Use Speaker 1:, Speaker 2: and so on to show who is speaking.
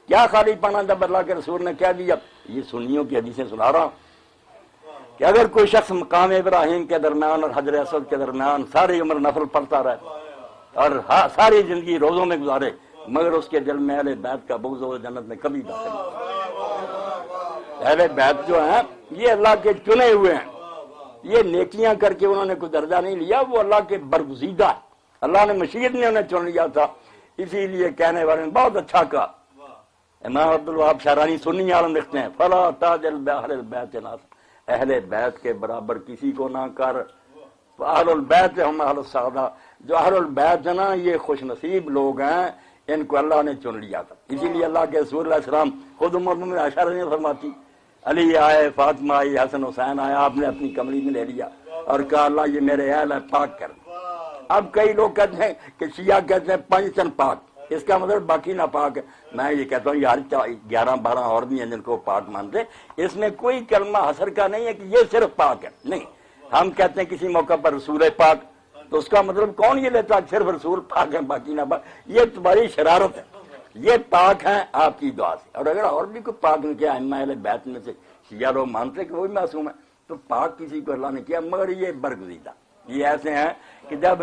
Speaker 1: کیا خالی پانا جب اللہ کے رسول نے کہہ دیا؟ یہ سنیوں کی حدیثیں سنا رہا ہوں کہ اگر کوئی شخص مقام ابراہیم کے درمیان اور حجر اسود کے درمیان ساری عمر نفل پڑھتا رہے اور ساری زندگی روزوں میں گزارے مگر اس کے دل میں اہل بیت کا بغض ہو، جنت میں کبھی داخل نہیں۔ اہل بیت جو ہیں یہ اللہ کے چنے ہوئے ہیں، یہ نیکیاں کر کے انہوں نے کوئی درجہ نہیں لیا، وہ اللہ کے برگزیدہ ہے، اللہ نے مشیت نے انہیں چن لیا تھا۔ اسی لیے کہنے والے نے بہت اچھا کہا، امام عبدالوہاب شعرانی سنی عالم لکھتے ہیں فلا تاجل باہل البیت ناس، اہل بیت کے برابر کسی کو نہ کر، اہل البیت ہم اہل السعادہ، جو اہل البیت ہے نا یہ خوش نصیب لوگ ہیں، ان کو اللہ نے چن لیا تھا۔ اسی لیے اللہ کے رسول علیہ السلام خود ام المؤمنین عائشہ رضی اللہ عنہا فرماتی، علی آئے، فاطمہ آئی، حسن حسین آیا، آپ نے اپنی کمری میں لے لیا اور کہا اللہ یہ میرے اہل ہے، پاک کر۔ اب کئی لوگ کہتے ہیں کہ شیعہ کہتے ہیں پنجتن پاک، اس کا مطلب باقی ناپاک ہے۔ میں یہ کہتا ہوں یار 11-12 اور بھی ہیں جن کو پاک مانتے، اس میں کوئی کلمہ حسر کا نہیں ہے کہ یہ صرف پاک ہے، نہیں۔ ہم کہتے ہیں کسی موقع پر رسول پاک، تو اس کا مطلب کون یہ لیتا ہے صرف رسول پاک ہے باقی نہ پاک؟ یہ تمہاری شرارت ہے، یہ پاک ہیں آپ کی دعا سے۔ اور اگر اور بھی کوئی پاک نے کیا، ائمہ اہل بیت میں سے شیعہ لوگ مانتے کہ وہ بھی معصوم ہے، تو پاک کسی کو اللہ نے کیا، مگر یہ برگزیدہ، یہ ایسے ہیں کہ جب